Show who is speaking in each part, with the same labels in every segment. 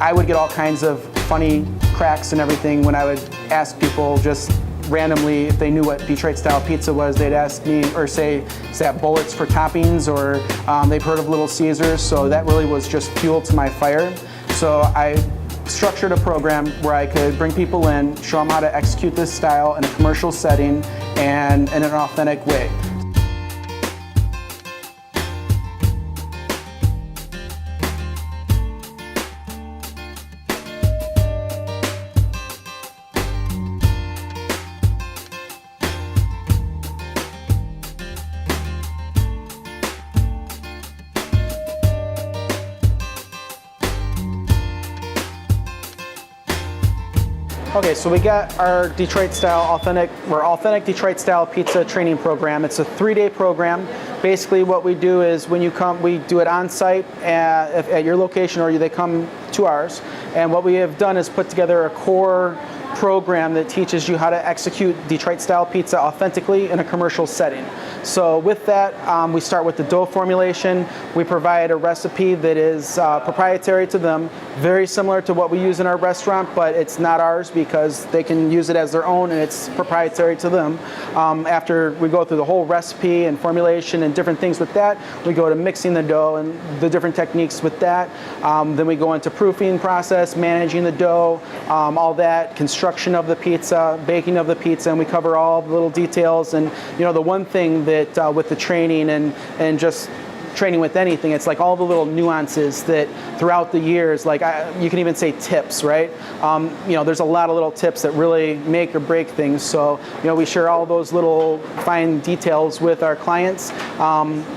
Speaker 1: I would get all kinds of funny cracks and everything when I would ask people just randomly if they knew what Detroit style pizza was. They'd ask me or say, is that bullets for toppings, or they've heard of Little Caesars. So that really was just fuel to my fire. So I structured a program where I could bring people in, show them how to execute this style in a commercial setting and in an authentic way. Okay, so we got our Detroit style authentic Detroit style pizza training program. It's a 3-day program. Basically what we do is when you come, we do it on site at your location, or they come to ours. And what we have done is put together a core program that teaches you how to execute Detroit style pizza authentically in a commercial setting. So with that, we start with the dough formulation. We provide a recipe that is proprietary to them, very similar to what we use in our restaurant, but it's not ours because they can use it as their own and it's proprietary to them. After we go through the whole recipe and formulation and different things with that, we go to mixing the dough and the different techniques with that. Then we go into proofing process, managing the dough, all that, construction of the pizza, baking of the pizza, and we cover all the little details. And you know, the one thing that with the training and just training with anything, it's like all the little nuances that throughout the years, like you can even say tips, right? You know, there's a lot of little tips that really make or break things. So, you know, we share all those little fine details with our clients.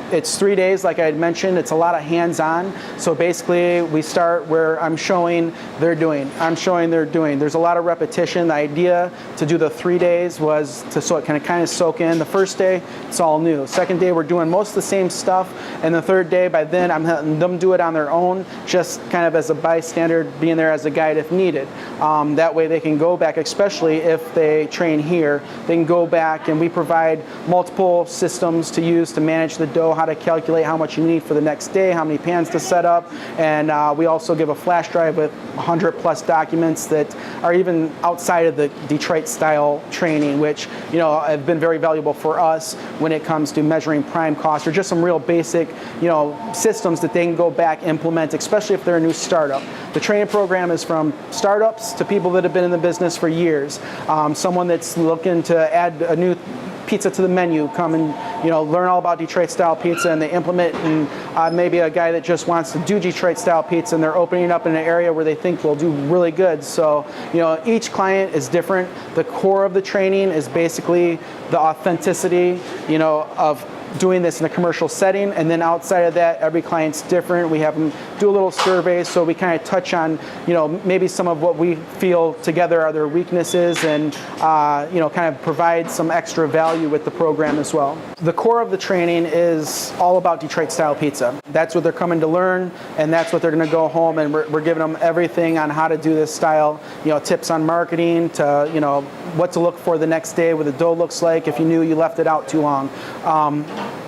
Speaker 1: It's 3 days, like I had mentioned. It's a lot of hands-on. So basically, we start where I'm showing, they're doing. I'm showing, they're doing. There's a lot of repetition. The idea to do the 3 days was so it can kind of soak in. The first day, it's all new. Second day, we're doing most of the same stuff. And the third day, by then, I'm letting them do it on their own, just kind of as a bystander, being there as a guide if needed. That way they can go back, especially if they train here, they can go back, and we provide multiple systems to use to manage the dough, how to calculate how much you need for the next day, how many pans to set up, and we also give a flash drive with 100+ documents that are even outside of the Detroit style training, which, you know, have been very valuable for us when it comes to measuring prime cost, or just some real basic, you know, systems that they can go back, implement, especially if they're a new startup. The training program is from startups to people that have been in the business for years. Someone that's looking to add a new pizza to the menu, come and, you know, learn all about Detroit style pizza, and they implement, and maybe a guy that just wants to do Detroit style pizza and they're opening up in an area where they think will do really good. So, you know, each client is different. The core of the training is basically the authenticity, you know, of doing this in a commercial setting, and then outside of that, every client's different. We have them do a little survey, so we kind of touch on, you know, maybe some of what we feel together are their weaknesses, and you know, kind of provide some extra value with the program as well. The core of the training is all about Detroit style pizza. That's what they're coming to learn, and that's what they're going to go home, and we're giving them everything on how to do this style, you know, tips on marketing to, you know, what to look for the next day, what the dough looks like if you knew you left it out too long.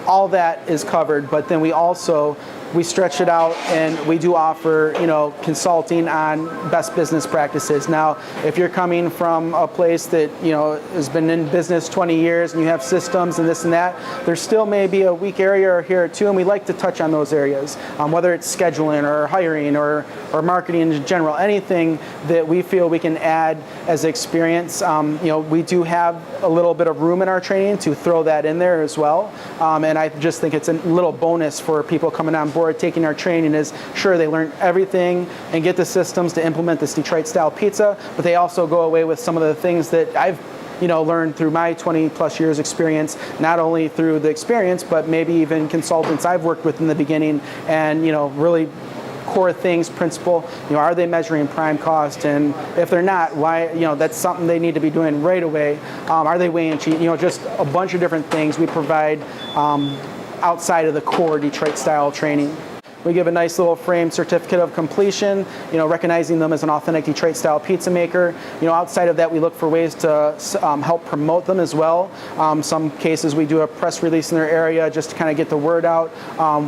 Speaker 1: All that is covered, but then we stretch it out, and we do offer, you know, consulting on best business practices. Now, if you're coming from a place that, you know, has been in business 20 years and you have systems and this and that, there still may be a weak area or here or two, and we like to touch on those areas, whether it's scheduling or hiring or marketing in general, anything that we feel we can add as experience. You know, we do have a little bit of room in our training to throw that in there as well, and I just think it's a little bonus for people coming on board taking our training. Is sure, they learn everything and get the systems to implement this Detroit style pizza, but they also go away with some of the things that I've, you know, learned through my 20+ years experience, not only through the experience, but maybe even consultants I've worked with in the beginning, and, you know, really core things, principle, you know, are they measuring prime cost? And if they're not, why, you know, that's something they need to be doing right away. Are they weighing cheap? You know, just a bunch of different things we provide outside of the core Detroit style training. we give a nice little framed certificate of completion, recognizing them as an authentic Detroit style pizza maker. Outside of that, we look for ways to help promote them as well. Some cases we do a press release in their area just to kind of get the word out.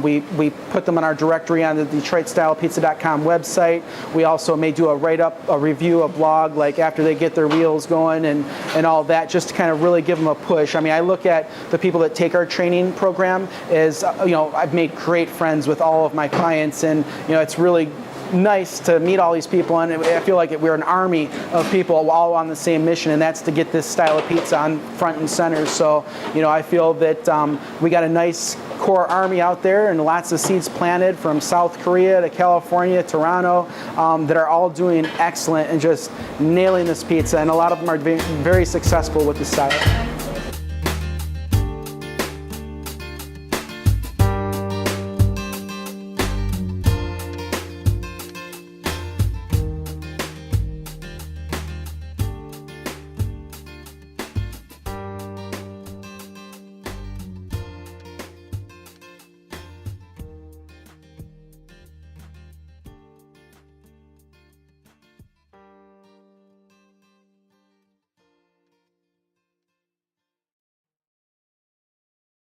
Speaker 1: We put them on our directory on the DetroitStylePizza.com website. We also may do a write-up, a review, a blog, like after they get their wheels going and all that, just to kind of really give them a push. I mean, I look at the people that take our training program as, I've made great friends with all of my clients, and it's really nice to meet all these people, and I feel like we're an army of people all on the same mission, and that's to get this style of pizza on front and center. So I feel that we got a nice core army out there and lots of seeds planted from South Korea to California, Toronto, that are all doing excellent and just nailing this pizza, and a lot of them are very successful with the style.